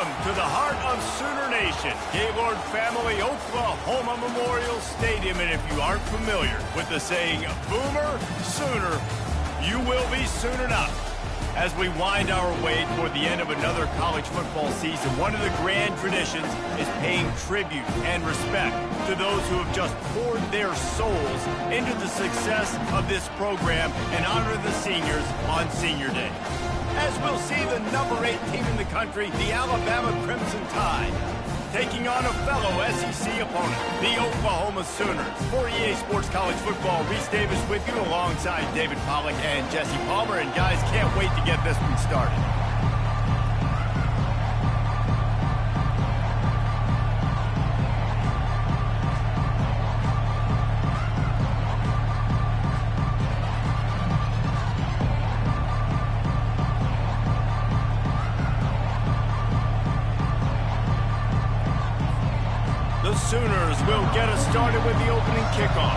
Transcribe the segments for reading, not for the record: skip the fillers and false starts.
Welcome to the heart of Sooner Nation, Gaylord Family Oklahoma Memorial Stadium. And if you aren't familiar with the saying, Boomer Sooner, you will be soon enough. As we wind our way toward the end of another college football season, one of the grand traditions is paying tribute and respect to those who have just poured their souls into the success of this program and honor the seniors on Senior Day. As we'll see the number 8 team in the country, the Alabama Crimson Tide, taking on a fellow SEC opponent, the Oklahoma Sooners. For EA Sports College Football, Reese Davis with you alongside David Pollack and Jesse Palmer. And guys, can't wait to get this one started. The Sooners will get us started with the opening kickoff.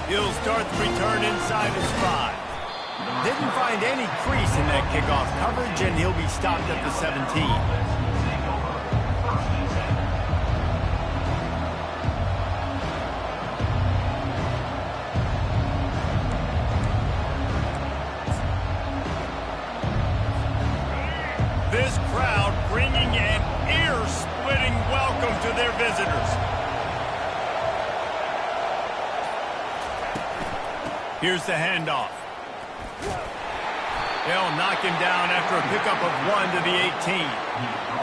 He'll start the return inside his 5. Didn't find any crease in that kickoff coverage, and he'll be stopped at the 17. This crowd bringing an ear-splitting welcome to their visitors. Here's the handoff. They'll knock him down after a pickup of 1 to the 18.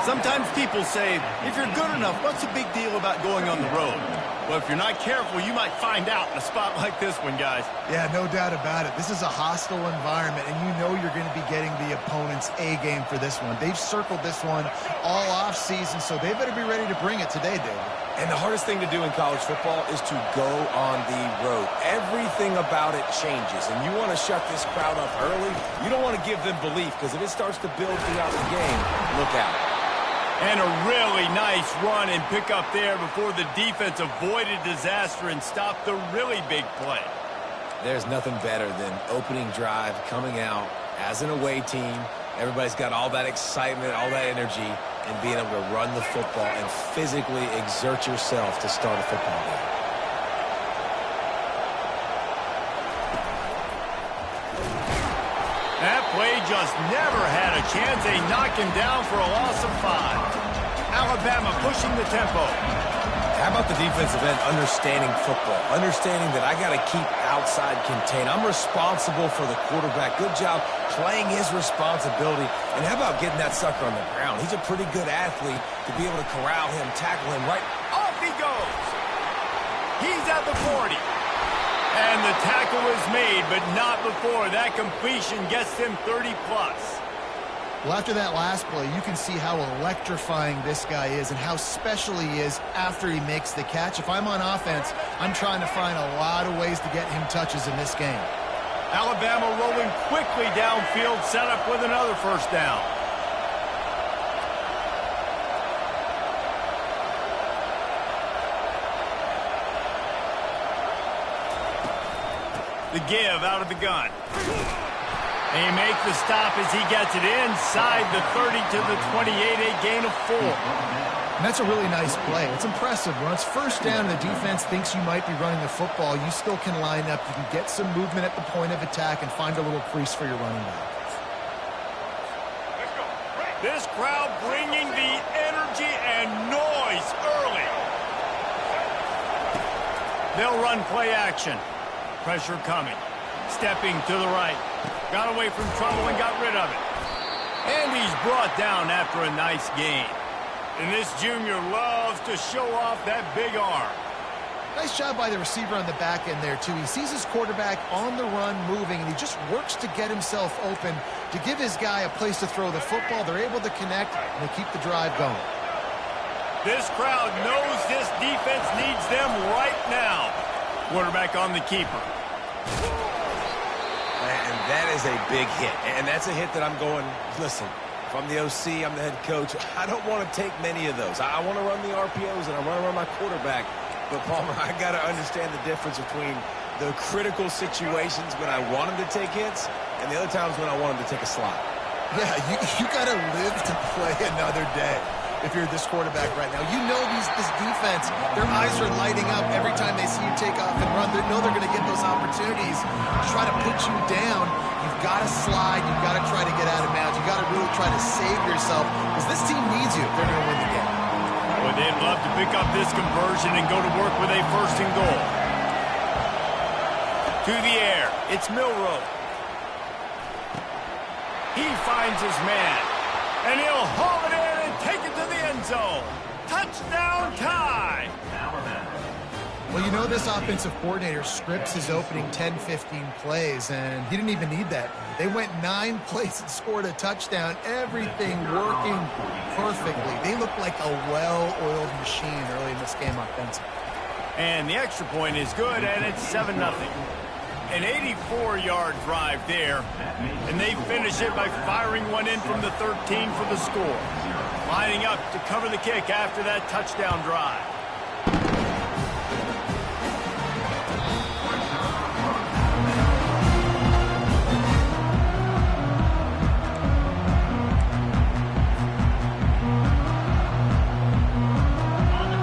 Sometimes people say, if you're good enough, what's the big deal about going on the road? Well, if you're not careful, you might find out in a spot like this one, guys. Yeah, no doubt about it. This is a hostile environment, and you know you're going to be getting the opponent's A-game for this one. They've circled this one all off-season, so they better be ready to bring it today, David. And the hardest thing to do in college football is to go on the road. Everything about it changes, and you want to shut this crowd up early. You don't want to give them belief, because if it starts to build throughout the game, look out. And a really nice run and pick up there before the defense avoided disaster and stopped the really big play. There's nothing better than opening drive, coming out as an away team. Everybody's got all that excitement, all that energy, and being able to run the football and physically exert yourself to start a football game. That play just never had a chance. They knock him down for a loss of 5. Alabama pushing the tempo. How about the defensive end understanding football, understanding that I got to keep outside contain. I'm responsible for the quarterback. Good job playing his responsibility. And how about getting that sucker on the ground? He's a pretty good athlete to be able to corral him, tackle him right. Off he goes. He's at the 40. And the tackle is made, but not before. That completion gets them 30-plus. Well, after that last play, you can see how electrifying this guy is and how special he is after he makes the catch. If I'm on offense, I'm trying to find a lot of ways to get him touches in this game. Alabama rolling quickly downfield, set up with another first down. The give out of the gun. They make the stop as he gets it inside the 30 to the 28, a gain of 4. And that's a really nice play. It's impressive. When it's first down and the defense thinks you might be running the football, you still can line up. You can get some movement at the point of attack and find a little crease for your running back. This crowd bringing the energy and noise early. They'll run play action. Pressure coming. Stepping to the right. Got away from trouble and got rid of it. And he's brought down after a nice gain. And this junior loves to show off that big arm. Nice job by the receiver on the back end there, too. He sees his quarterback on the run moving, and he just works to get himself open to give his guy a place to throw the football. They're able to connect, and they keep the drive going. This crowd knows this defense needs them right now. Quarterback on the keeper. And that is a big hit. And that's a hit that I'm going, listen, If I'm the OC, I'm the head coach, I don't want to take many of those. I want to run the RPOs, and I want to run my quarterback. But, Palmer, I got to understand the difference between the critical situations when I want him to take hits and the other times when I want him to take a slot. Yeah, you got to live to play another day if you're this quarterback right now. You know this defense, their eyes are lighting up every time they see you take off and run. They know they're going to get those opportunities to try to put you down. You've got to slide. You've got to try to get out of bounds. You've got to really try to save yourself because this team needs you if they're going to win the game. Boy, they'd love to pick up this conversion and go to work with a first and goal. To the air, it's Milroe. He finds his man, and he'll haul it in and take it to the end zone. Touchdown tie! Well, you know this offensive coordinator scripts his opening 10-15 plays, and he didn't even need that. They went 9 plays and scored a touchdown, everything working perfectly. They look like a well-oiled machine early in this game offensively. And the extra point is good, and it's 7-0. An 84-yard drive there, and they finish it by firing one in from the 13 for the score. Lining up to cover the kick after that touchdown drive.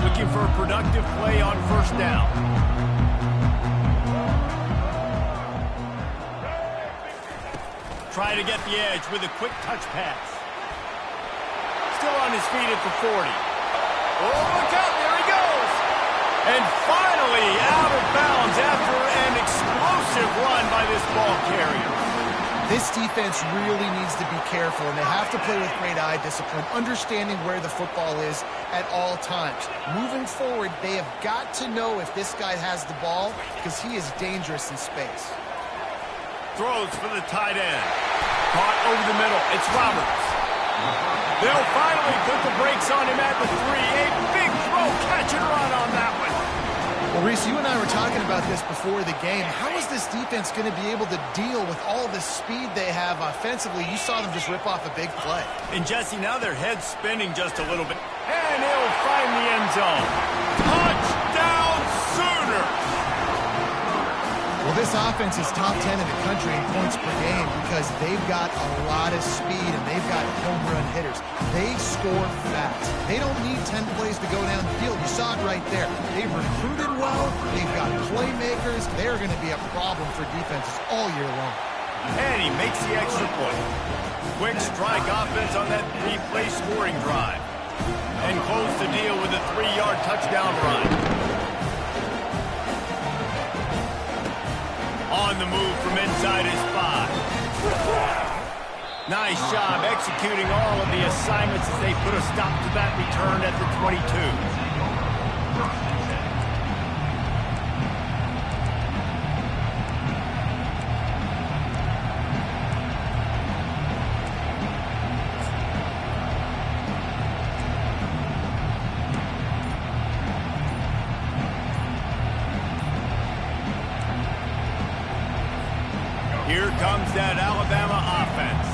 Looking for a productive play on first down. Try to get the edge with a quick touch pass. Still on his feet at the 40. Oh, look out, there he goes! And finally out of bounds after an explosive run by this ball carrier. This defense really needs to be careful, and they have to play with great eye discipline, understanding where the football is at all times. Moving forward, they have got to know if this guy has the ball because he is dangerous in space. Throws for the tight end. Caught over the middle. It's Roberts. They'll finally put the brakes on him at the 3. A big throw, catch and run on that one. Well, Reese, you and I were talking about this before the game. How is this defense going to be able to deal with all the speed they have offensively? You saw them just rip off a big play. And, Jesse, now their head's spinning just a little bit. And he'll find the end zone. Touchdown, Sooners! Well, this offense is top 10 in the country in points per game because they've got a lot of speed and they've got home run hitters. They score fast. They don't need 10 plays to go down the field. You saw it right there. They've recruited well. They've got playmakers. They're going to be a problem for defenses all year long. And he makes the extra point. Quick strike offense on that 3-play scoring drive. And close the deal with a 3-yard touchdown run. On the move from inside his 5. Nice job executing all of the assignments as they put a stop to that return at the 22. Here comes that Alabama offense.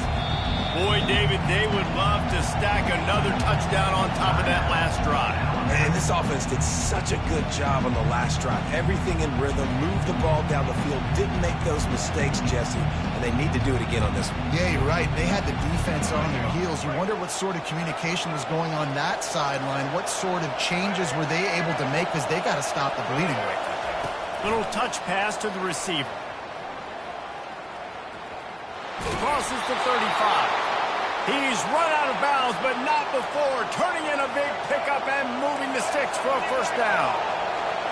Boy, David, they would love to stack another touchdown on top of that last drive. And this offense did such a good job on the last drive. Everything in rhythm, moved the ball down the field, didn't make those mistakes, Jesse, and they need to do it again on this one. Yeah, you're right. They had the defense on their heels. You wonder what sort of communication was going on that sideline. What sort of changes were they able to make because they got to stop the bleeding right there. Little touch pass to the receiver. Crosses to 35. He's run out of bounds, but not before turning in a big pickup and moving the sticks for a first down.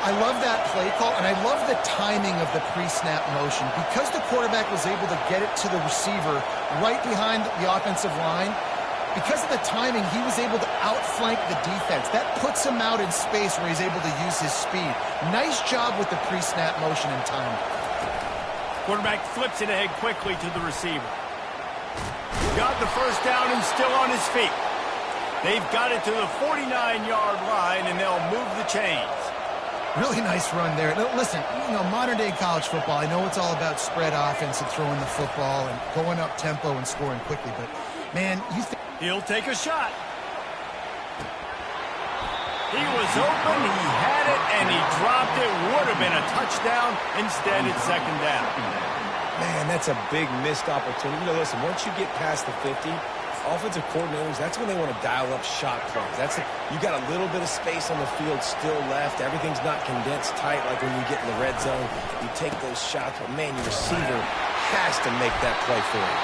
I love that play call, and I love the timing of the pre-snap motion. Because the quarterback was able to get it to the receiver right behind the offensive line, because of the timing, he was able to outflank the defense. That puts him out in space where he's able to use his speed. Nice job with the pre-snap motion and timing. Quarterback flips it ahead quickly to the receiver. Got the first down and still on his feet. They've got it to the 49-yard line, and they'll move the chains. Really nice run there. Now, listen, you know, modern-day college football, I know it's all about spread offense and throwing the football and going up tempo and scoring quickly, but, man, you think He'll take a shot. He was open, he had it, and he dropped it. Would have been a touchdown. Instead, it's second down. Man, that's a big missed opportunity. You know, listen, once you get past the 50, offensive coordinators, that's when they want to dial up shot plays. You got a little bit of space on the field still left. Everything's not condensed tight like when you get in the red zone. You take those shots, but man, your receiver has to make that play for you.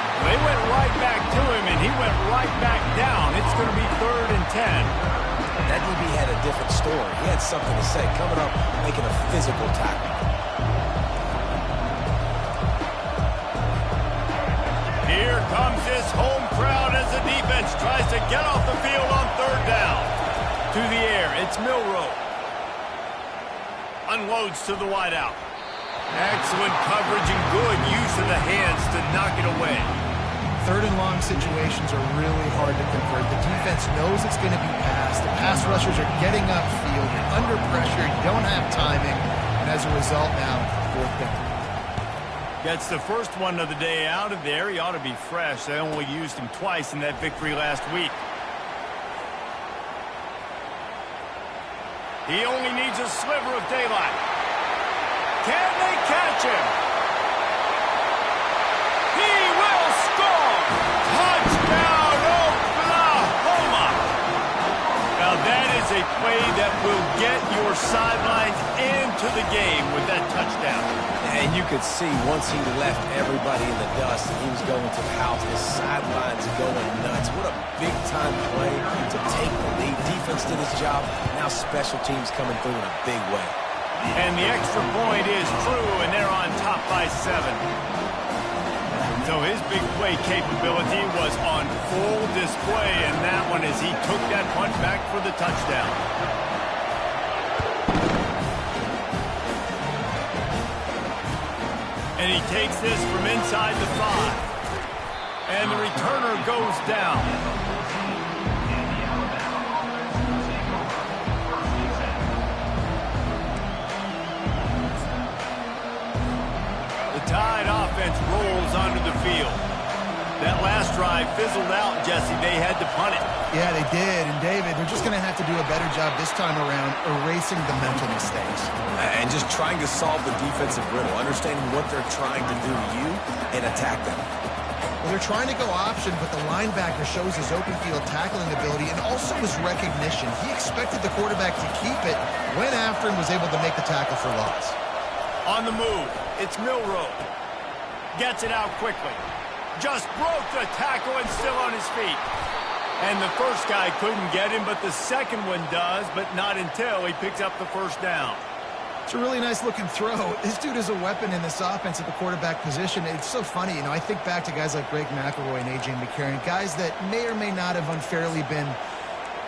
They went right back to him, and he went right back down. It's going to be 3rd and 10. That DB had a different story. He had something to say, coming up, making a physical tackle. Here comes this home crowd as the defense tries to get off the field on 3rd down. To the air, it's Milroe. Unloads to the wideout. Excellent coverage and good use of the hands to knock it away. 3rd and long situations are really hard to convert. The defense knows it's going to be passed. The pass rushers are getting upfield. You're under pressure. You don't have timing. And as a result now, 4th down. Gets the first one of the day out of there. He ought to be fresh. They only used him twice in that victory last week. He only needs a sliver of daylight. Can they catch him? He will score! Touchdown, Oklahoma! Now that is a play that will get your sidelines into the game with that touchdown. And you could see once he left everybody in the dust and he was going to the house, the sidelines going nuts. What a big-time play to take the lead. Defense did his job. Now special teams coming through in a big way. And the extra point is true, and they're on top by 7. So his big play capability was on full display in that one as he took that punt back for the touchdown. And he takes this from inside the 5. And the returner goes down. The Tide offense rolls onto the field. That last drive fizzled out, Jesse. They had to punt it. Yeah, they did. And, David, they're just going to have to do a better job this time around erasing the mental mistakes. And just trying to solve the defensive riddle, understanding what they're trying to do to you and attack them. Well, they're trying to go option, but the linebacker shows his open field tackling ability and also his recognition. He expected the quarterback to keep it, went after him, was able to make the tackle for loss. On the move, it's Milroe. Gets it out quickly. Just broke the tackle and still on his feet. And the first guy couldn't get him, but the second one does, but not until he picks up the first down. It's a really nice-looking throw. This dude is a weapon in this offense at the quarterback position. It's so funny, I think back to guys like Greg McElroy and A.J. McCarron, guys that may or may not have unfairly been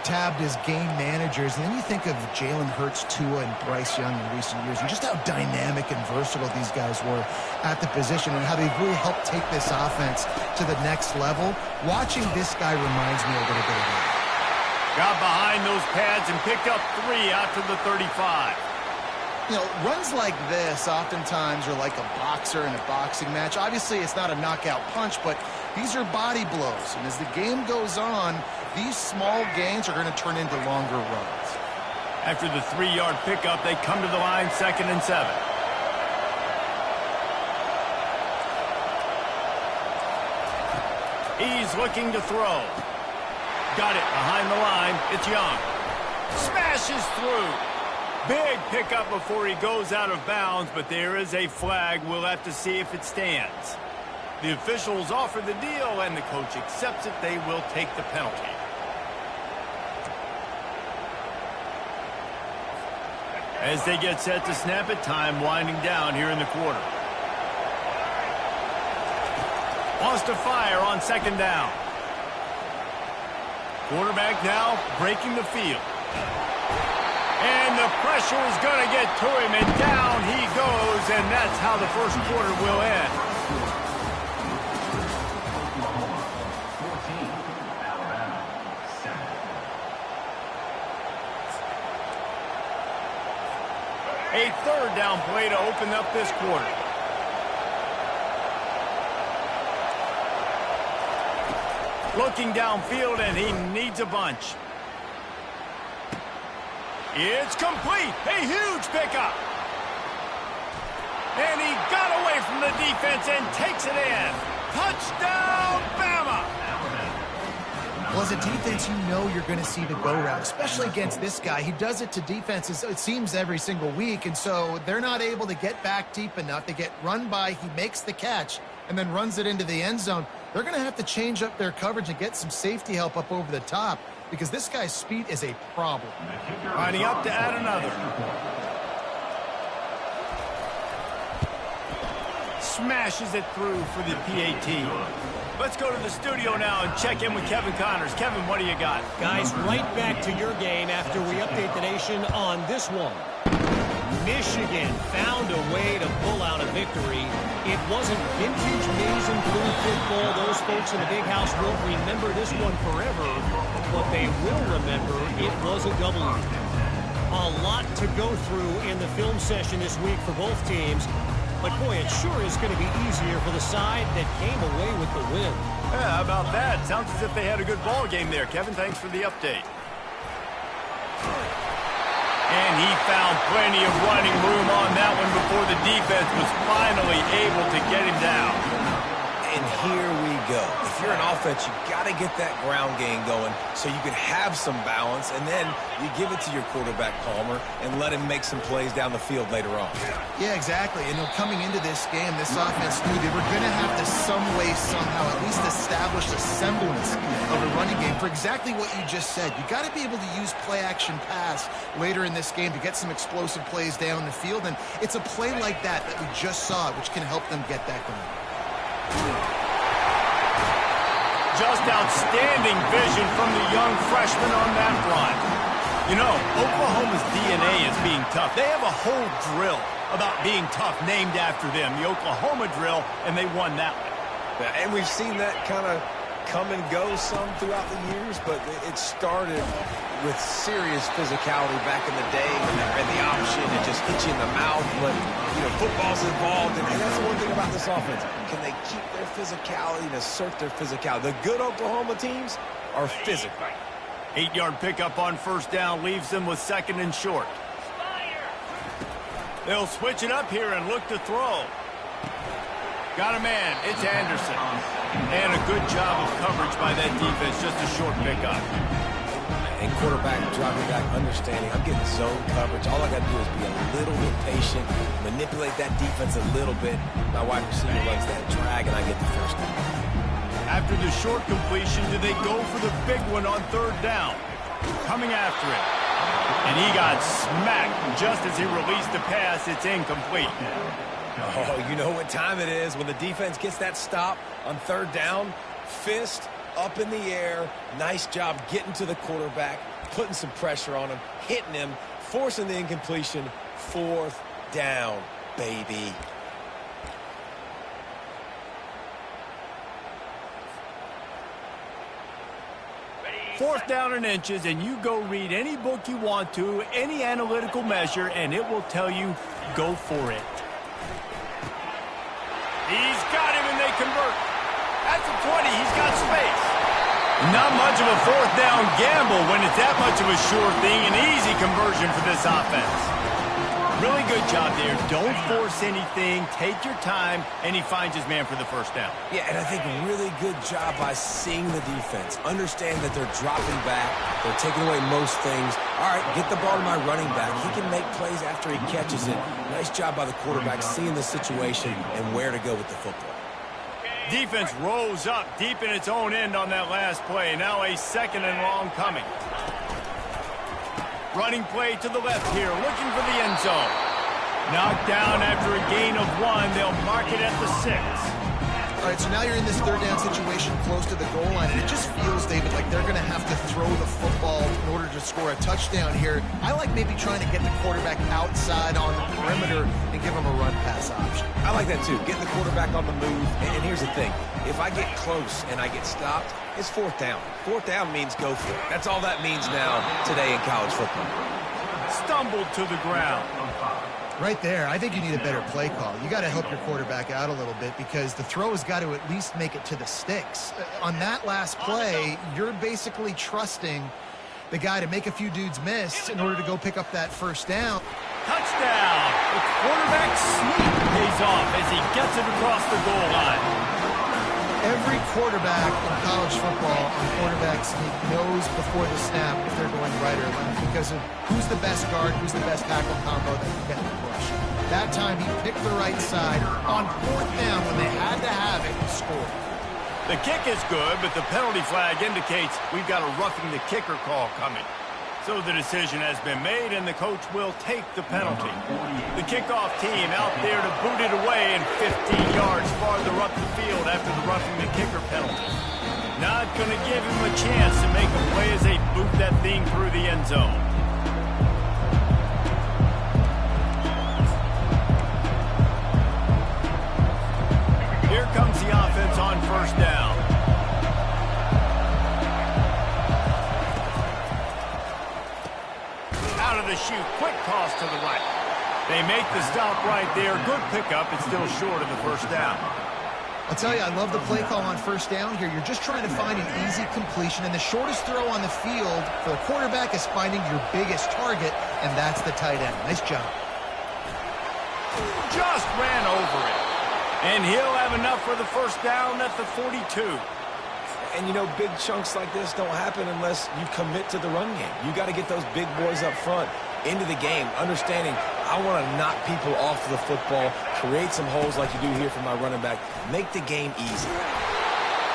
tabbed as game managers. And then you think of Jalen Hurts, Tua, and Bryce Young in recent years, and just how dynamic and versatile these guys were at the position and how they've really helped take this offense to the next level. Watching this guy reminds me a little bit of that. Got behind those pads and picked up 3 out to the 35. Runs like this oftentimes are like a boxer in a boxing match. Obviously, it's not a knockout punch, but these are body blows. And as the game goes on, these small gains are going to turn into longer runs. After the 3-yard pickup, they come to the line 2nd and 7. He's looking to throw. Got it behind the line. It's Young. Smashes through. Big pickup before he goes out of bounds, but there is a flag. We'll have to see if it stands. The officials offer the deal, and the coach accepts it. They will take the penalty. As they get set to snap it, time winding down here in the quarter. Wants to fire on 2nd down. Quarterback now breaking the field. And the pressure is going to get to him, and down he goes, and that's how the first quarter will end. A 3rd down play to open up this quarter. Looking downfield, and he needs a bunch. It's complete. A huge pickup. And he got away from the defense and takes it in. Touchdown, Bama! Well, as a defense, you know you're going to see the go route, especially against this guy. He does it to defenses, it seems, every single week, and so they're not able to get back deep enough. They get run by, he makes the catch, and then runs it into the end zone. They're going to have to change up their coverage and get some safety help up over the top because this guy's speed is a problem. Lining up to add another. Smashes it through for the PAT. Let's go to the studio now and check in with Kevin Connors. Kevin, what do you got? Guys, right back to your game after we update the nation on this one. Michigan found a way to pull out a victory. It wasn't vintage maize and blue football. Those folks in the big house won't remember this one forever, but they will remember it was a W. A lot to go through in the film session this week for both teams. But, boy, it sure is going to be easier for the side that came away with the win. Yeah, how about that? Sounds as if they had a good ball game there. Kevin, thanks for the update. And he found plenty of running room on that one before the defense was finally able to get him down. And here we go. If you're an offense, you got to get that ground game going so you can have some balance, and then you give it to your quarterback, Palmer, and let him make some plays down the field later on. Yeah, exactly. And coming into this game, this offense knew they were going to have to some way, somehow, at least establish a semblance of a running game for exactly what you just said. You got to be able to use play-action pass later in this game to get some explosive plays down the field, and it's a play like that we just saw, which can help them get that going. Just outstanding vision from the young freshman on that run. You know, Oklahoma's DNA is being tough. They have a whole drill about being tough named after them, the Oklahoma drill, and they won that one. And we've seen that kind of come and go some throughout the years, but it started with serious physicality back in the day when they ran the option and just hit you in the mouth. But, you know, football's involved, and that's the one thing about this offense. Can they keep their physicality and assert their physicality? The good Oklahoma teams are physical. 8-yard pickup on first down leaves them with second and short. They'll switch it up here and look to throw. Got a man. It's Anderson. And a good job of coverage by that defense. Just a short pickup. And quarterback, dropping back, understanding, I'm getting zone coverage. All I got to do is be a little bit patient, manipulate that defense a little bit. My wide receiver runs that drag, and I get the first down. After the short completion, do they go for the big one on third down? Coming after it. And he got smacked just as he released the pass. It's incomplete. Oh, you know what time it is when the defense gets that stop on third down. Fist up in the air. Nice job getting to the quarterback, putting some pressure on him, hitting him, forcing the incompletion. Fourth down, baby. Fourth down and inches, and you go read any book you want to, any analytical measure, and it will tell you, go for it. He's got him, and they convert. At the 20, he's got space. Not much of a fourth down gamble when it's that much of a sure thing. An easy conversion for this offense. Really good job there. Don't force anything. Take your time, and he finds his man for the first down. Yeah, and I think really good job by seeing the defense. Understand that they're dropping back. They're taking away most things. All right, get the ball to my running back. He can make plays after he catches it. Nice job by the quarterback seeing the situation and where to go with the football. Defense rose up deep in its own end on that last play. Now a second and long coming. Running play to the left here, looking for the end zone. Knocked down after a gain of 1. They'll mark it at the 6. All right, so now you're in this third down situation close to the goal line, and it just feels, David, like they're going to have to throw the football in order to score a touchdown here. I like maybe trying to get the quarterback outside on the perimeter and give him a run-pass option. I like that, too. Getting the quarterback on the move. And here's the thing. If I get close and I get stopped, it's fourth down. Fourth down means go for it. That's all that means now today in college football. Stumbled to the ground. Right there, I think you need a better play call. You got to help your quarterback out a little bit because the throw has got to at least make it to the sticks. On that last play, you're basically trusting the guy to make a few dudes miss in order to go pick up that first down. Touchdown! The quarterback sneak pays off as he gets it across the goal line. Every quarterback in college football on quarterback sneak knows before the snap if they're going right or left because of who's the best guard, who's the best tackle combo that can get the push. That time he picked the right side on 4th down when they had to have it and scored. The kick is good, but the penalty flag indicates we've got a roughing the kicker call coming. So the decision has been made, and the coach will take the penalty. The kickoff team out there to boot it away and 15 yards farther up the field after the roughing the kicker penalty. Not going to give him a chance to make a play as they boot that thing through the end zone. Here comes the offense on 1st down. Out of the chute, quick toss to the right. They make the stop right there. Good pickup. It's still short of the 1st down. I'll tell you, I love the play call on 1st down here. You're just trying to find an easy completion, and the shortest throw on the field for the quarterback is finding your biggest target, and that's the tight end. Nice job. Just ran over it. And he'll have enough for the 1st down at the 42. And, you know, big chunks like this don't happen unless you commit to the run game. You got to get those big boys up front into the game, understanding I want to knock people off the football, create some holes like you do here for my running back, make the game easy.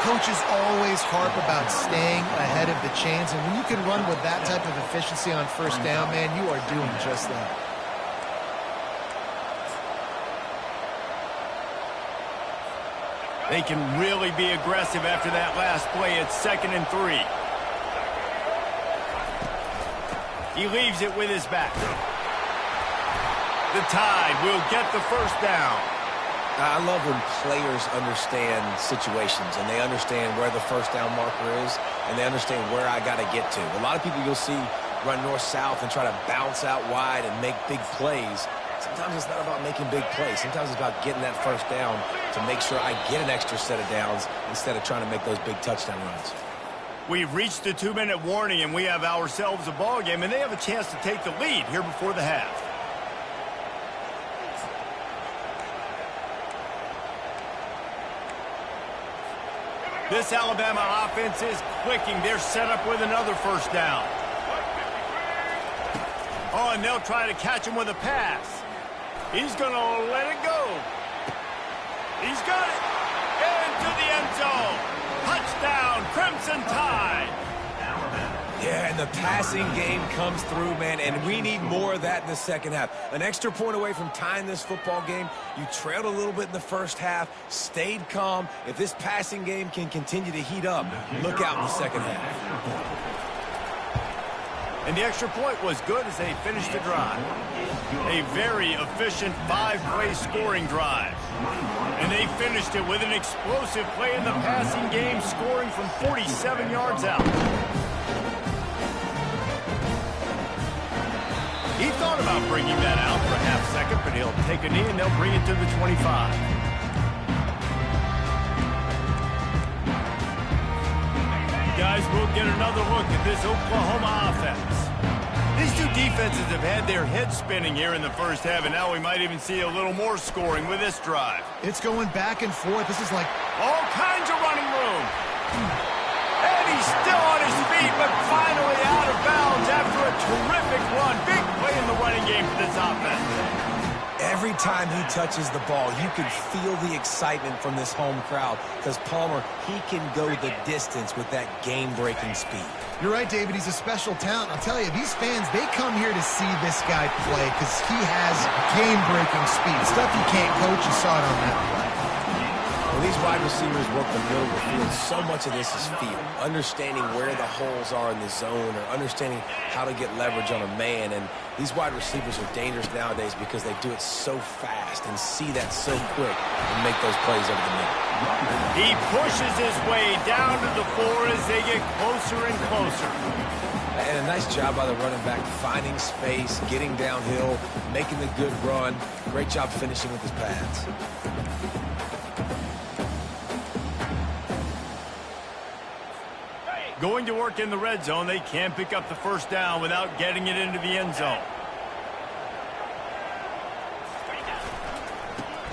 Coaches always harp about staying ahead of the chains, and when you can run with that type of efficiency on 1st down, man, you are doing just that. They can really be aggressive after that last play. It's 2nd and 3. He leaves it with his back. The Tide will get the 1st down. I love when players understand situations and they understand where the 1st down marker is and they understand where I got to get to. A lot of people you'll see run north-south and try to bounce out wide and make big plays. Sometimes it's not about making big plays. Sometimes it's about getting that 1st down to make sure I get an extra set of downs instead of trying to make those big touchdown runs. We've reached the 2-minute warning, and we have ourselves a ball game, and they have a chance to take the lead here before the half. This Alabama offense is clicking. They're set up with another 1st down. Oh, and they'll try to catch him with a pass. He's going to let it go. He's got it. Into the end zone. Touchdown, Crimson Tide. Yeah, and the passing game comes through, man, and we need more of that in the 2nd half. An extra point away from tying this football game. You trailed a little bit in the 1st half, stayed calm. If this passing game can continue to heat up, look out in the 2nd half. And the extra point was good as they finished the drive. A very efficient 5-play scoring drive. And they finished it with an explosive play in the passing game, scoring from 47 yards out. He thought about bringing that out for a half-second, but he'll take a knee and they'll bring it to the 25. Guys, we'll get another look at this Oklahoma offense. These two defenses have had their heads spinning here in the 1st half, and now we might even see a little more scoring with this drive. It's going back and forth. This is like all kinds of running room. And he's still on his feet, but finally out of bounds after a terrific run. Big play in the running game for this offense. Every time he touches the ball, you can feel the excitement from this home crowd because Palmer, he can go the distance with that game-breaking speed. You're right, David. He's a special talent. I'll tell you, these fans, they come here to see this guy play because he has game-breaking speed. Stuff you can't coach. You saw it on that play. When these wide receivers work the middle of the field, so much of this is feel. Understanding where the holes are in the zone or understanding how to get leverage on a man. And these wide receivers are dangerous nowadays because they do it so fast and see that so quick and make those plays over the middle. He pushes his way down to the floor as they get closer and closer. And a nice job by the running back, finding space, getting downhill, making the good run. Great job finishing with his pads. Going to work in the red zone, they can't pick up the first down without getting it into the end zone.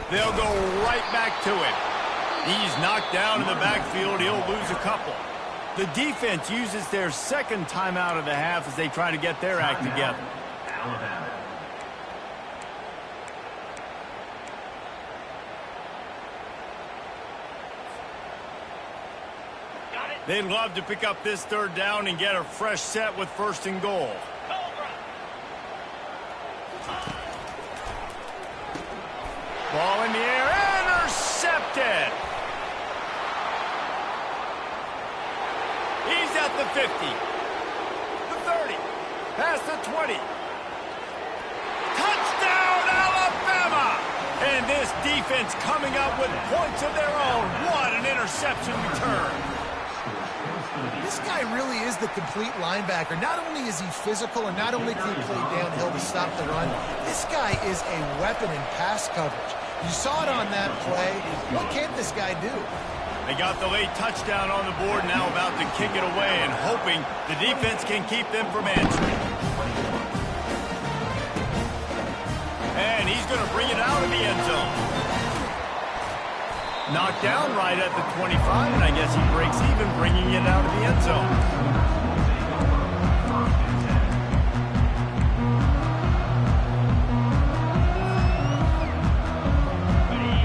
They'll go right back to it. He's knocked down in the backfield. He'll lose a couple. The defense uses their second timeout of the half as they try to get their act together. They'd love to pick up this third down and get a fresh set with first and goal. Ball in the air, intercepted. He's at the 50, the 30, past the 20. Touchdown, Alabama! And this defense coming up with points of their own. What an interception return. This guy really is the complete linebacker. Not only is he physical and not only can he play downhill to stop the run, this guy is a weapon in pass coverage. You saw it on that play. What can't this guy do? They got the late touchdown on the board, now about to kick it away and hoping the defense can keep them from answering. And he's going to bring it out of the end zone. Knocked down right at the 25, and I guess he breaks even, bringing it out of the end zone.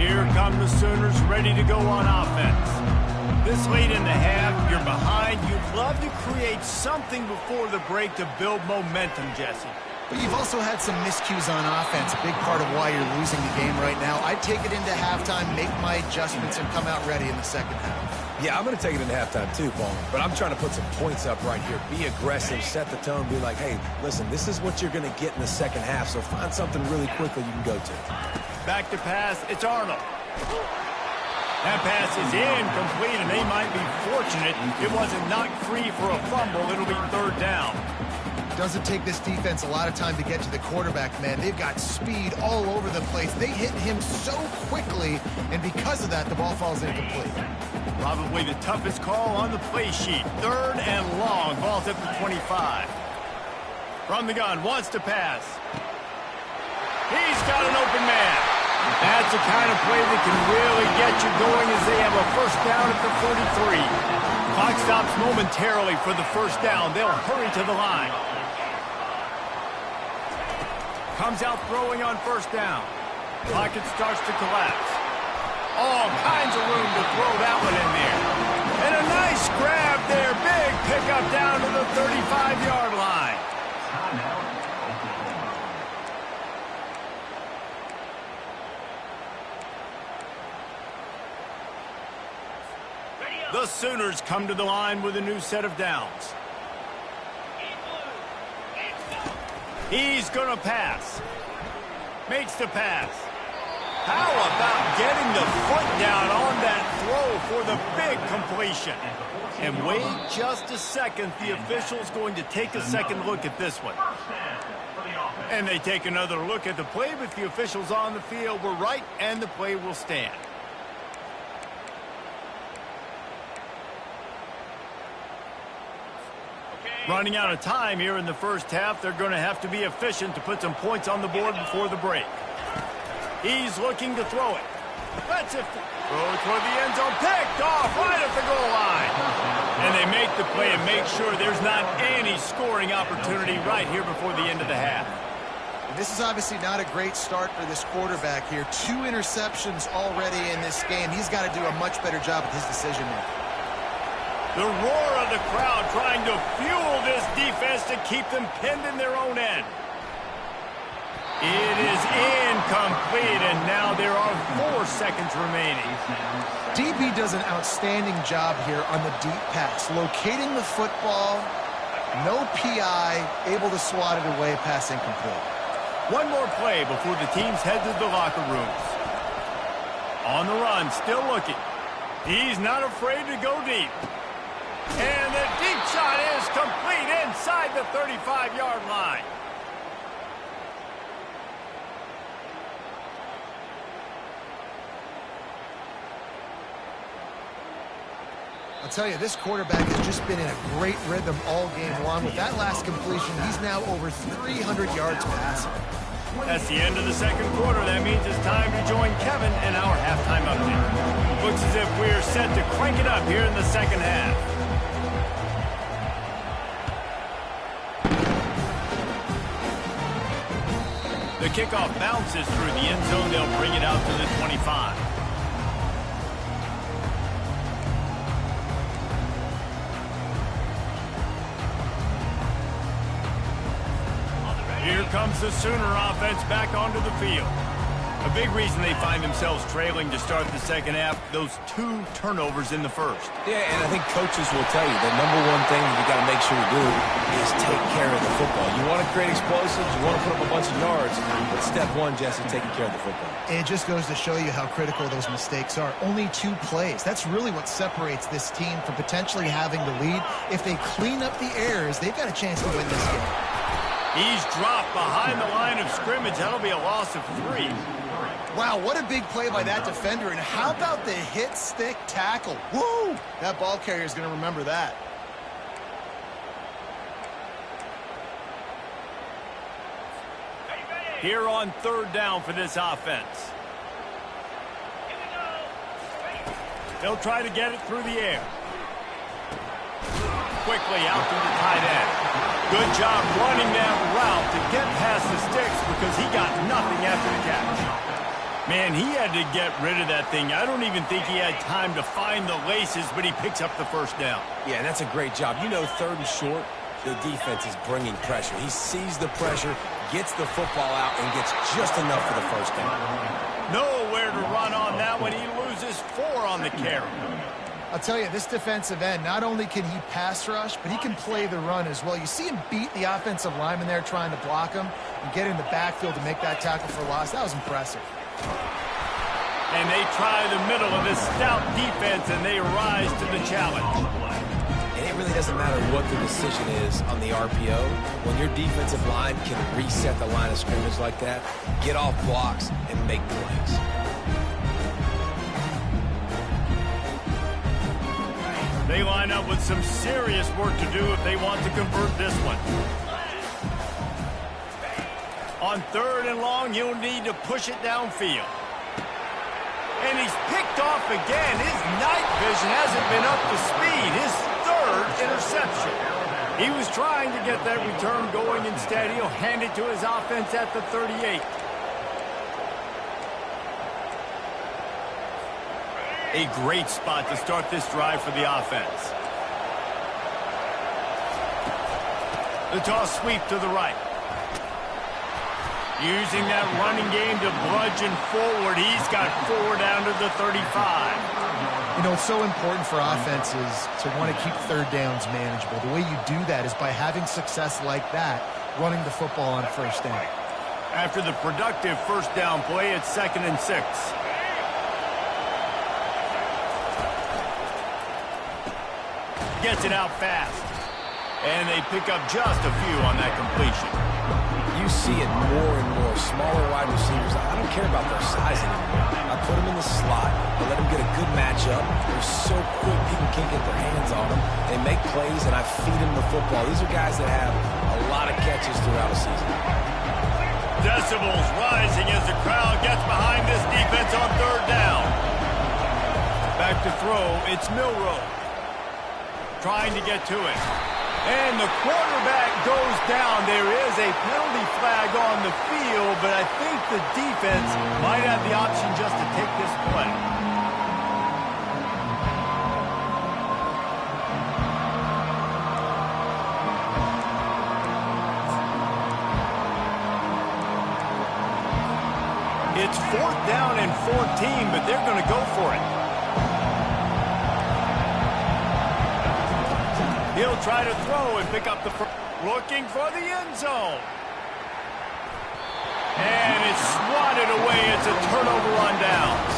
Here come the Sooners, ready to go on offense. This late in the half, you're behind. You'd love to create something before the break to build momentum, Jesse. But you've also had some miscues on offense, a big part of why you're losing the game right now. I'd take it into halftime, make my adjustments, and come out ready in the second half. Yeah, I'm going to take it into halftime too, Paul. But I'm trying to put some points up right here. Be aggressive, set the tone, be like, hey, listen, this is what you're going to get in the second half, so find something really quickly you can go to. Back to pass, it's Arnold. That pass is incomplete, and they might be fortunate it wasn't knocked free for a fumble. It'll be third down. Doesn't take this defense a lot of time to get to the quarterback, man. They've got speed all over the place. They hit him so quickly, and because of that, the ball falls incomplete. Probably the toughest call on the play sheet. Third and long. Ball's at the 25. From the gun, wants to pass. He's got an open man. That's the kind of play that can really get you going as they have a first down at the 43. Clock stops momentarily for the first down. They'll hurry to the line. Comes out throwing on first down. Pocket starts to collapse. All kinds of room to throw that one in there. And a nice grab there. Big pickup down to the 35-yard line. The Sooners come to the line with a new set of downs. He's going to pass. Makes the pass. How about getting the foot down on that throw for the big completion? And wait just a second. The official's going to take a second look at this one. And they take another look at the play, but the officials on the field were right, and the play will stand. Running out of time here in the first half. They're going to have to be efficient to put some points on the board before the break. He's looking to throw it. That's it. Throw toward the end zone. Picked off right at the goal line. And they make the play and make sure there's not any scoring opportunity right here before the end of the half. This is obviously not a great start for this quarterback here. 2 interceptions already in this game. He's got to do a much better job with his decision-making. The roar of the crowd trying to fuel this defense to keep them pinned in their own end. It is incomplete, and now there are 4 seconds remaining. DB does an outstanding job here on the deep pass, locating the football, no PI, able to swat it away, pass incomplete. One more play before the teams head to the locker rooms. On the run, still looking. He's not afraid to go deep. And the deep shot is complete inside the 35-yard line. I'll tell you, this quarterback has just been in a great rhythm all game long. With that last completion, he's now over 300 yards passing. That's the end of the second quarter. That means it's time to join Kevin in our halftime update. Looks as if we're set to crank it up here in the second half. The kickoff bounces through the end zone. They'll bring it out to the 25. Here comes the Sooner offense back onto the field. A big reason they find themselves trailing to start the second half, those 2 turnovers in the first. Yeah, and I think coaches will tell you the number one thing that you got to make sure you do is take care of the football. You want to create explosives, you want to put up a bunch of yards, but step one, Jesse, taking care of the football. It just goes to show you how critical those mistakes are. Only 2 plays. That's really what separates this team from potentially having the lead. If they clean up the errors, they've got a chance to win this game. He's dropped behind the line of scrimmage. That'll be a loss of 3. Wow, what a big play by that defender. And how about the hit stick tackle? Woo! That ball carrier is going to remember that. Here on third down for this offense. They'll try to get it through the air. Quickly out to the tight end. Good job running that route to get past the sticks because he got nothing after the catch. Man, he had to get rid of that thing. I don't even think he had time to find the laces, but he picks up the first down. Yeah, and that's a great job. You know, third and short, the defense is bringing pressure. He sees the pressure, gets the football out, and gets just enough for the first down. Nowhere to run on that one. He loses 4 on the carry. I'll tell you, this defensive end, not only can he pass rush, but he can play the run as well. You see him beat the offensive lineman there trying to block him and get in the backfield to make that tackle for loss. That was impressive. And they try the middle of this stout defense, and they rise to the challenge. And it really doesn't matter what the decision is on the RPO. When your defensive line can reset the line of scrimmage like that, get off blocks, and make plays. They line up with some serious work to do if they want to convert this one. On third and long, you'll need to push it downfield. And he's picked off again. His night vision hasn't been up to speed. His 3rd interception. He was trying to get that return going. Instead, he'll hand it to his offense at the 38. A great spot to start this drive for the offense. The toss sweep to the right. Using that running game to bludgeon forward. He's got 4 down to the 35. You know, it's so important for offenses to want to keep third downs manageable. The way you do that is by having success like that, running the football on first down. After the productive first down play, it's 2nd and 6. Gets it out fast. And they pick up just a few on that completion. You see it more and more. Smaller wide receivers, I don't care about their size anymore. I put them in the slot. I let them get a good matchup. They're so quick, people can't get their hands on them. They make plays, and I feed them the football. These are guys that have a lot of catches throughout a season. Decibels rising as the crowd gets behind this defense on third down. Back to throw, it's Milroe. Trying to get to it. And the quarterback goes down. There is a penalty flag on the field, but I think the defense might have the option just to take this play. It's 4th down and 14, but they're going to go for it. He'll try to throw and pick up the first. Looking for the end zone. And it's swatted away. It's a turnover on downs.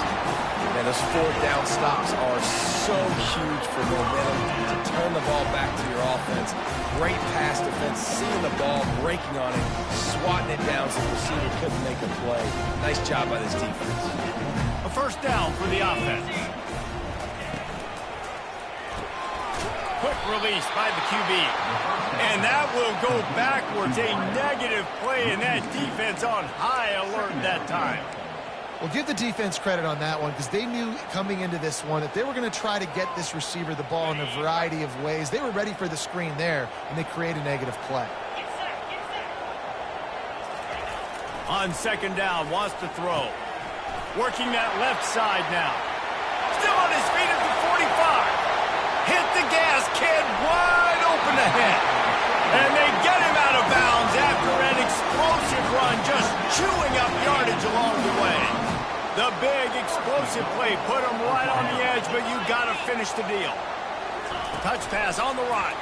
Man, Man, those fourth down stops are so huge for momentum to turn the ball back to your offense. Great pass defense, seeing the ball, breaking on it, swatting it down so the receiver couldn't make a play. Nice job by this defense. A first down for the offense. Quick release by the QB. And that will go backwards. A negative play, and that defense on high alert that time. Well, give the defense credit on that one because they knew coming into this one that they were going to try to get this receiver the ball in a variety of ways. They were ready for the screen there, and they create a negative play. On second down, wants to throw. Working that left side now. Still on his feet at the 45. Hit the gas, kid, wide open ahead. And they get him out of bounds after an explosive run, just chewing up yardage along the way. The big explosive play put him right on the edge, but you got to finish the deal. Touch pass on the right.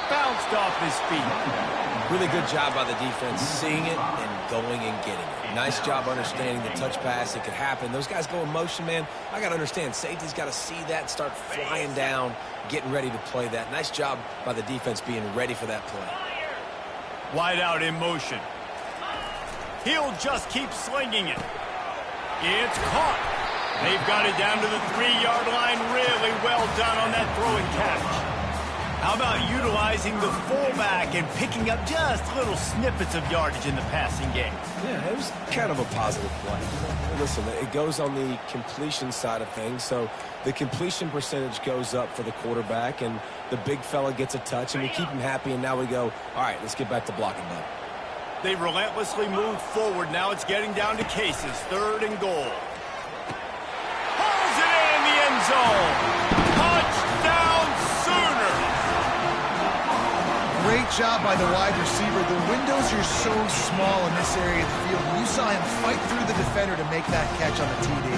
Bounced off his feet. Really good job by the defense, seeing it and going and getting it. Nice job understanding the touch pass. It could happen. Those guys go in motion, man. I got to understand, safety's got to see that, start flying down, getting ready to play that. Nice job by the defense being ready for that play. Wide out in motion. He'll just keep slinging it. It's caught. They've got it down to the 3-yard line. Really well done on that throw and catch. How about utilizing the fullback and picking up just little snippets of yardage in the passing game? Yeah, it was kind of a positive play. Listen, it goes on the completion side of things, so the completion percentage goes up for the quarterback, and the big fella gets a touch, and we keep him happy, and now we go, all right, let's get back to blocking mode. They relentlessly move forward. Now it's getting down to Cases. 3rd and goal. Pulls it in the end zone. Touchdown, Sooners. Great job by the wide receiver. The windows are so small in this area of the field. You saw him fight through the defender to make that catch on the TD.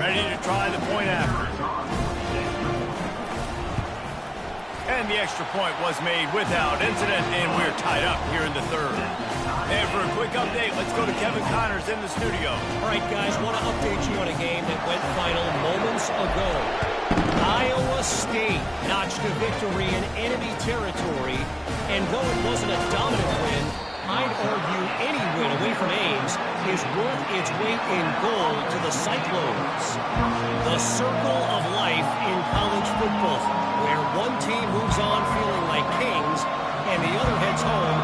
Ready to try the point after. And the extra point was made without incident, and we're tied up here in the 3rd. And for a quick update, let's go to Kevin Connors in the studio. All right, guys, want to update you on a game that went final moments ago. Iowa State notched a victory in enemy territory, and though it wasn't a dominant win, I'd argue any win away from Ames is worth its weight in gold to the Cyclones. The circle of life in college football, where one team moves on feeling like kings, and the other heads home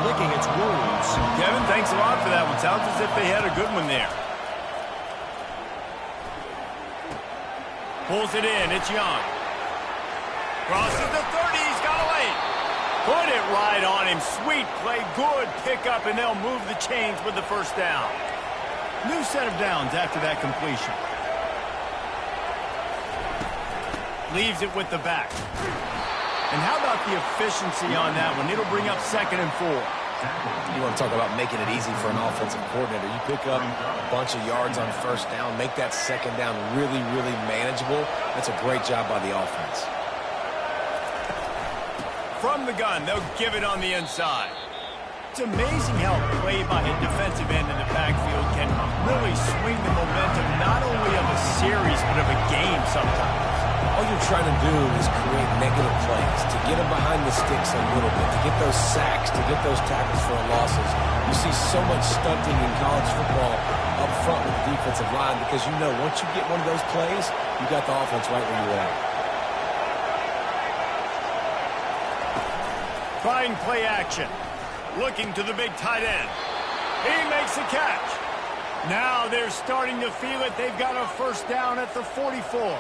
licking its wounds. Kevin, thanks a lot for that one. Sounds as if they had a good one there. Pulls it in. It's Young. Crosses the 30. He's got away. Put it right on him. Sweet play. Good pickup, and they'll move the chains with the first down. New set of downs after that completion. Leaves it with the back. And how about the efficiency on that one? It'll bring up 2nd and 4. You want to talk about making it easy for an offensive coordinator. You pick up a bunch of yards on first down, make that second down really, really manageable. That's a great job by the offense. From the gun, they'll give it on the inside. It's amazing how play by a defensive end in the backfield can really swing the momentum not only of a series, but of a game sometimes. All you're trying to do is create negative plays, to get them behind the sticks a little bit, to get those sacks, to get those tackles for losses. You see so much stunting in college football up front with the defensive line because you know once you get one of those plays, you got the offense right where you are. Trying play action. Looking to the big tight end. He makes a catch. Now they're starting to feel it. They've got a first down at the 44.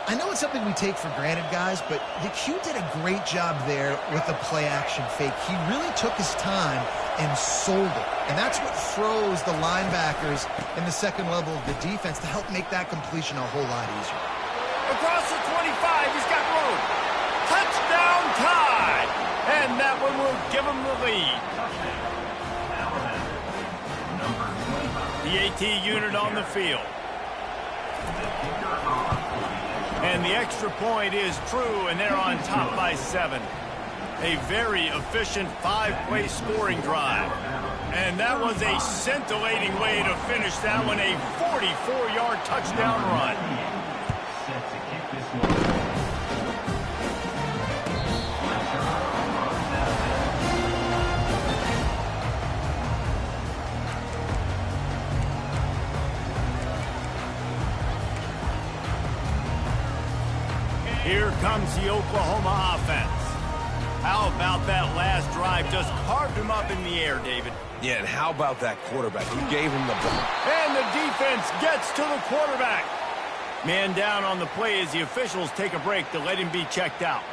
I know it's something we take for granted, guys, but the Q did a great job there with the play-action fake. He really took his time and sold it. And that's what froze the linebackers in the second level of the defense to help make that completion a whole lot easier. Across the 25, he's got room. Touchdown Tide! And that one will give him the lead. The AT unit on the field. And the extra point is true, and they're on top by 7. A very efficient 5-play scoring drive. And that was a scintillating way to finish that one, a 44-yard touchdown run. Set to kick this one. Here comes the Oklahoma offense. How about that last drive? Just carved him up in the air, David. Yeah, and how about that quarterback who gave him the ball? And the defense gets to the quarterback. Man down on the play as the officials take a break to let him be checked out.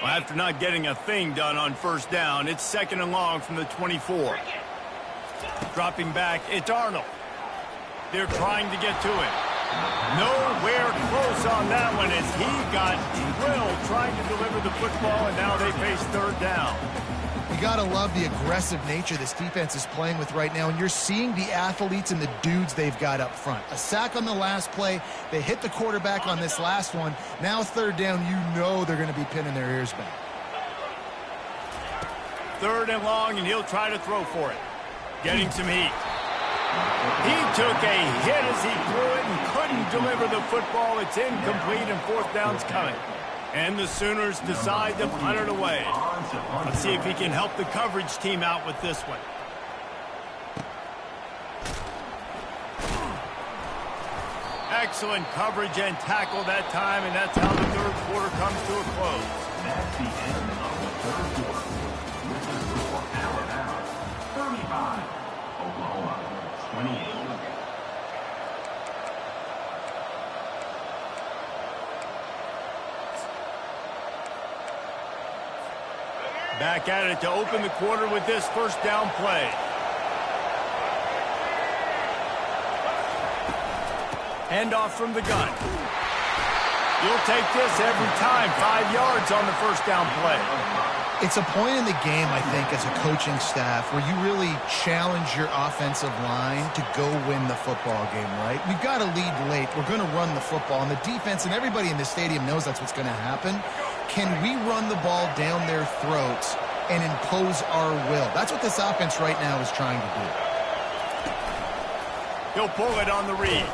Well, after not getting a thing done on first down, it's 2nd and long from the 24. Dropping back, it's Arnold. They're trying to get to it. Nowhere close on that one as he got drilled trying to deliver the football, and now they face 3rd down. You got to love the aggressive nature this defense is playing with right now, and you're seeing the athletes and the dudes they've got up front. A sack on the last play. They hit the quarterback on this last one. Now 3rd down, you know they're going to be pinning their ears back. 3rd and long, and he'll try to throw for it. Getting some heat. He took a hit as he threw it and couldn't deliver the football. It's incomplete, and 4th down's coming. And the Sooners decide to punt it away. Let's see if he can help the coverage team out with this one. Excellent coverage and tackle that time, and that's how the 3rd quarter comes to a close. That's the end of the 3rd quarter. With the score Alabama 35, Oklahoma 28. Back at it to open the quarter with this 1st down play. Handoff from the gun. You'll take this every time. 5 yards on the 1st down play. It's a point in the game, I think, as a coaching staff where you really challenge your offensive line to go win the football game, right? We've got to lead late. We're going to run the football. And the defense and everybody in the stadium knows that's what's going to happen. Can we run the ball down their throats and impose our will? That's what this offense right now is trying to do. He'll pull it on the read.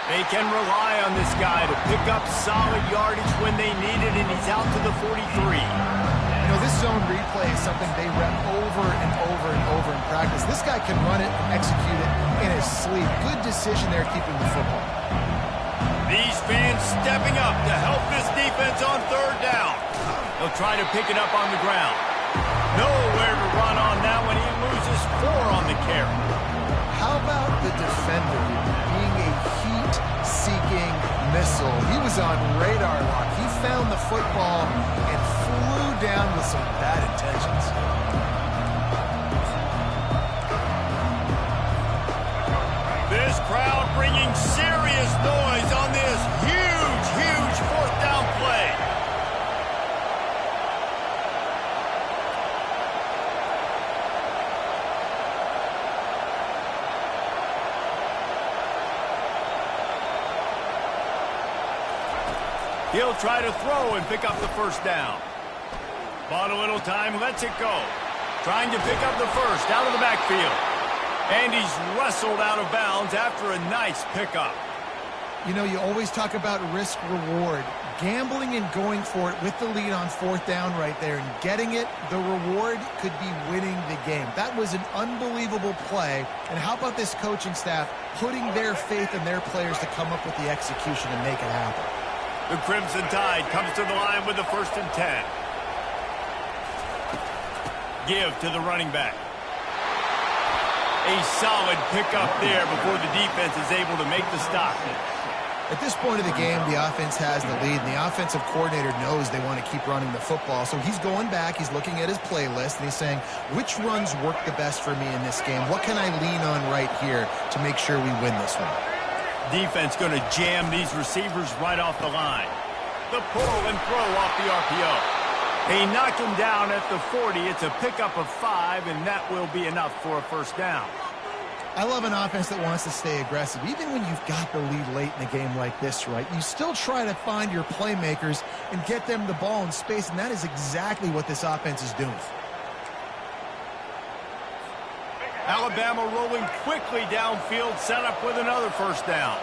They can rely on this guy to pick up solid yardage when they need it, and he's out to the 43. You know, this zone replay is something they rep over and over and over in practice. This guy can run it and execute it in his sleep. Good decision there keeping the football. These fans stepping up to help this defense on 3rd down. They'll try to pick it up on the ground. Nowhere to run on that one. He loses 4 on the carry. How about the defender being a heat-seeking missile? He was on radar lock. He found the football and flew down with some bad intentions. This crowd bringing serious noise on this huge, huge 4th down play. He'll try to throw and pick up the 1st down. Bought a little time, lets it go. Trying to pick up the 1st out of the backfield. And he's wrestled out of bounds after a nice pickup. You know, you always talk about risk-reward. Gambling and going for it with the lead on 4th down right there and getting it, the reward could be winning the game. That was an unbelievable play. And how about this coaching staff putting their faith in their players to come up with the execution and make it happen? The Crimson Tide comes to the line with the 1st and 10. Give to the running back. A solid pickup there before the defense is able to make the stop. At this point of the game, the offense has the lead, and the offensive coordinator knows they want to keep running the football. So he's going back, he's looking at his playlist, and he's saying, which runs work the best for me in this game? What can I lean on right here to make sure we win this one? Defense going to jam these receivers right off the line. The pull and throw off the RPO. They knock him down at the 40. It's a pickup of 5, and that will be enough for a 1st down. I love an offense that wants to stay aggressive. Even when you've got the lead late in a game like this, right, you still try to find your playmakers and get them the ball in space, and that is exactly what this offense is doing. Alabama rolling quickly downfield, set up with another first down.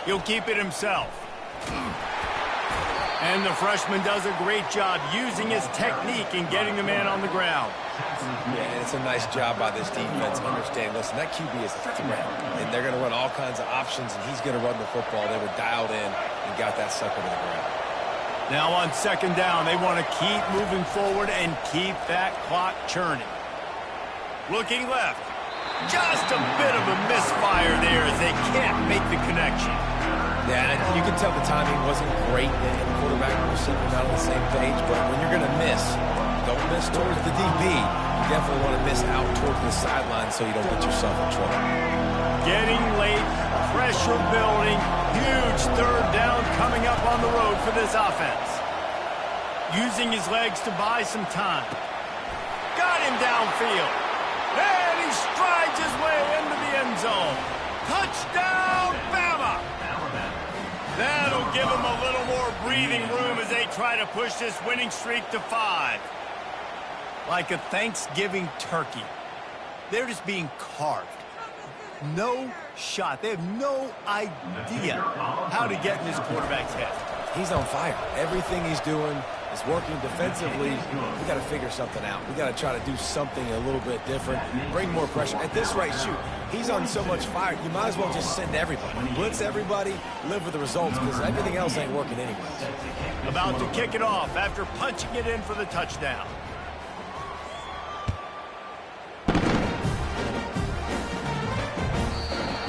He'll keep it himself. And the freshman does a great job using his technique and getting the man on the ground. Yeah, and it's a nice job by this defense. Understand, listen, that QB is a threat, and they're going to run all kinds of options, and he's going to run the football. They were dialed in and got that sucker to the ground. Now on second down, they want to keep moving forward and keep that clock churning. Looking left. Just a bit of a misfire there as they can't make the connection. Yeah, you can tell the timing wasn't great, and the quarterback was simply not on the same page, but when you're going to miss, don't miss towards the DB. You definitely want to miss out towards the sideline so you don't get yourself in trouble. Getting late, pressure building, huge third down coming up on the road for this offense. Using his legs to buy some time. Got him downfield. And he strides his way into the end zone. Touchdown, Bama! That'll give them a little more breathing room as they try to push this winning streak to 5. Like a Thanksgiving turkey. They're just being carved. No shot. They have no idea how to get in this quarterback's head. He's on fire. Everything he's doing is working defensively. We got to figure something out. We got to try to do something a little bit different, bring more pressure. At this rate, shoot, he's on so much fire, you might as well just send everybody. Blitz everybody, live with the results, because everything else ain't working anyways. About to kick it off after punching it in for the touchdown.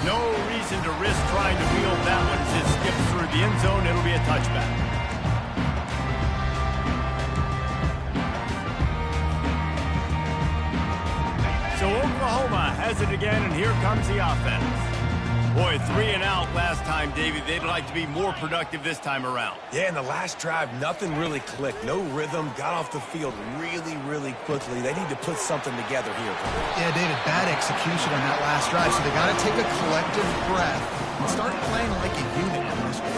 No reason to risk trying to wield that one as it skips through the end zone. It'll be a touchback. So Oklahoma has it again, and here comes the offense. Boy, 3 and out last time, Davey. They'd like to be more productive this time around. Yeah, in the last drive, nothing really clicked. No rhythm, got off the field really quickly. They need to put something together here. Yeah, David, bad execution on that last drive, so they got to take a collective breath and start playing like a unit in this one.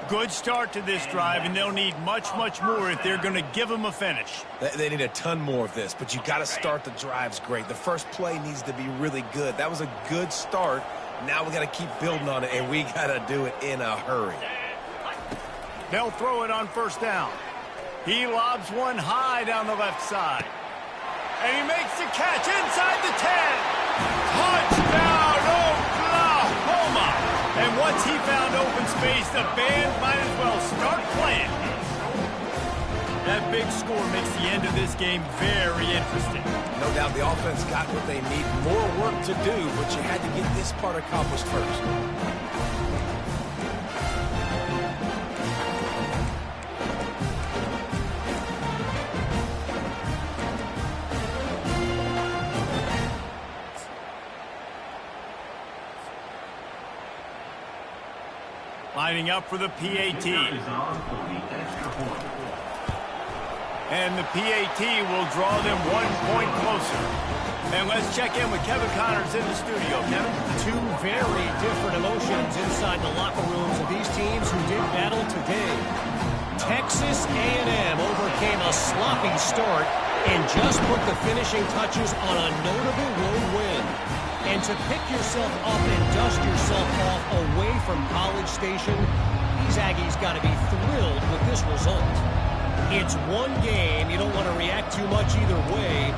Good start to this drive, and they'll need much more if they're going to give them a finish. They need a ton more of this, but you got to start the drives great. The first play needs to be really good. That was a good start. Now we got to keep building on it, and we got to do it in a hurry. They'll throw it on first down. He lobs one high down the left side. And he makes the catch inside the 10. Touchdown, Oklahoma! And once he found open space, the band might as well start playing. That big score makes the end of this game very interesting. No doubt the offense got what they need. More work to do, but you had to get this part accomplished first. Lining up for the PAT. And the PAT will draw them 1 point closer. And let's check in with Kevin Connors in the studio. Kevin? Two very different emotions inside the locker rooms of these teams who did battle today. Texas A&M overcame a sloppy start and just put the finishing touches on a notable road win. And to pick yourself up and dust yourself off away from College Station, these Aggies got to be thrilled with this result. It's one game. You don't want to react too much either way.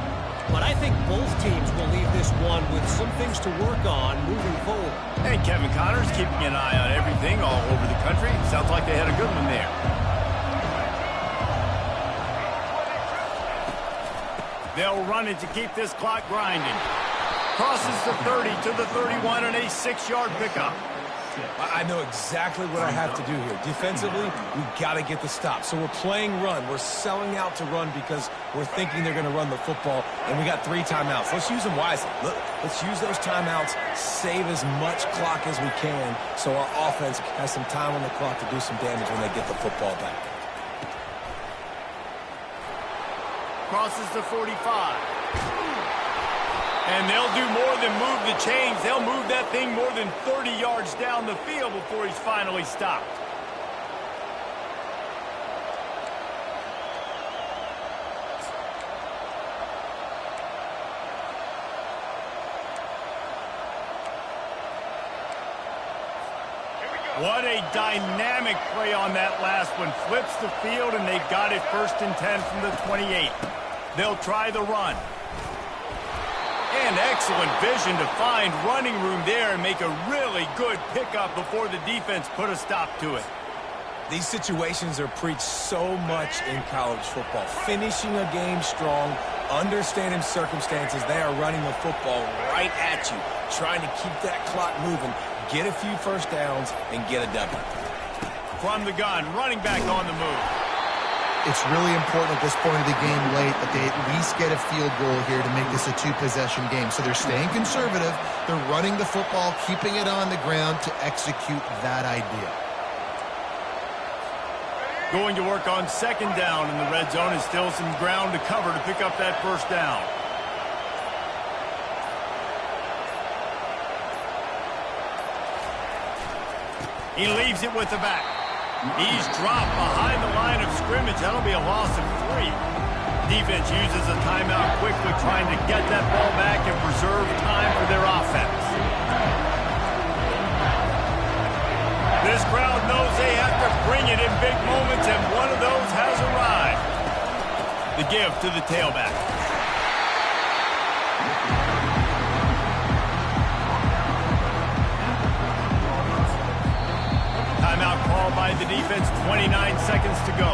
But I think both teams will leave this one with some things to work on moving forward. Hey, Kevin Connors keeping an eye on everything all over the country. Sounds like they had a good one there. They'll run it to keep this clock grinding. Crosses the 30 to the 31 and a 6-yard pickup. I know exactly what I have to do here. Defensively, we got to get the stop. So we're playing run. We're selling out to run because we're thinking they're going to run the football, and we got 3 timeouts. Let's use them wisely. Look, let's use those timeouts, save as much clock as we can so our offense has some time on the clock to do some damage when they get the football back. Crosses the 45. And they'll do more than move the chains. They'll move that thing more than 30 yards down the field before he's finally stopped. What a dynamic play on that last one. Flips the field, and they've got it 1st and 10 from the 28. They'll try the run. And excellent vision to find running room there and make a really good pickup before the defense put a stop to it. These situations are preached so much in college football. Finishing a game strong, understanding circumstances. They are running the football right at you, trying to keep that clock moving, get a few first downs, and get a W. From the gun, running back on the move. It's really important at this point of the game late that they at least get a field goal here to make this a 2-possession game. So they're staying conservative. They're running the football, keeping it on the ground to execute that idea. Going to work on 2nd down in the red zone. Is still some ground to cover to pick up that 1st down. He leaves it with the back. He's dropped behind the line of scrimmage. That'll be a loss of 3. Defense uses a timeout quickly, trying to get that ball back and preserve time for their offense. This crowd knows they have to bring it in big moments, and one of those has arrived. The give to the tailback. Timeout called by the defense, 29 seconds to go.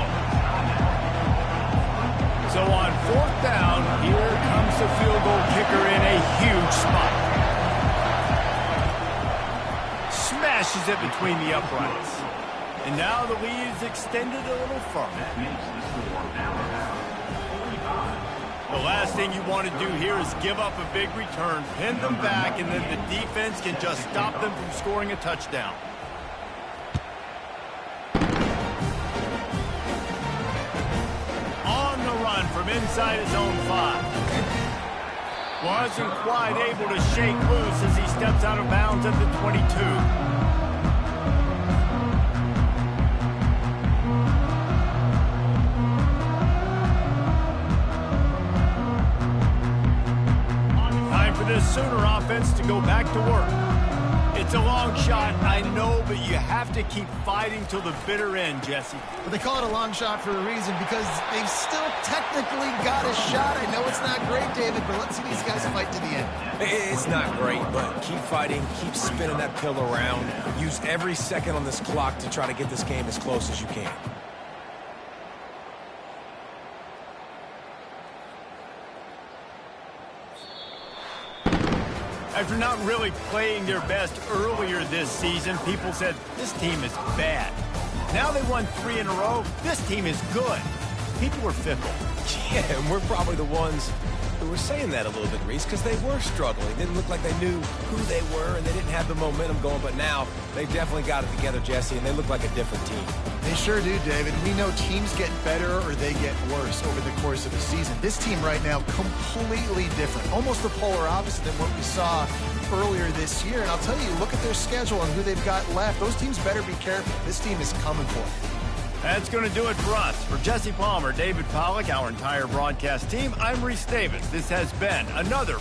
So on 4th down, here comes the field goal kicker in a huge spot. Smashes it between the uprights. And now the lead is extended a little further. The last thing you want to do here is give up a big return, pin them back, and then the defense can just stop them from scoring a touchdown. From inside his own 5. Wasn't quite able to shake loose as he steps out of bounds at the 22. Time for this Sooner offense to go back to work. It's a long shot, I know, but you have to keep fighting till the bitter end, Jesse. But they call it a long shot for a reason, because they've still technically got a shot. I know it's not great, David, but let's see these guys fight to the end. It's not great, but keep fighting, keep spinning that pill around. Use every second on this clock to try to get this game as close as you can. After not really playing their best earlier this season, people said, this team is bad. Now they won 3 in a row. This team is good. People were fickle. Yeah, and we're probably the ones who were saying that a little bit, Reese, because they were struggling. It didn't look like they knew who they were, and they didn't have the momentum going. But now they've definitely got it together, Jesse, and they look like a different team. They sure do, David. We know teams get better or they get worse over the course of the season. This team right now, completely different. Almost the polar opposite than what we saw earlier this year. And I'll tell you, look at their schedule and who they've got left. Those teams better be careful. This team is coming for it. That's going to do it for us. For Jesse Palmer, David Pollack, our entire broadcast team, I'm Reese Davis. This has been another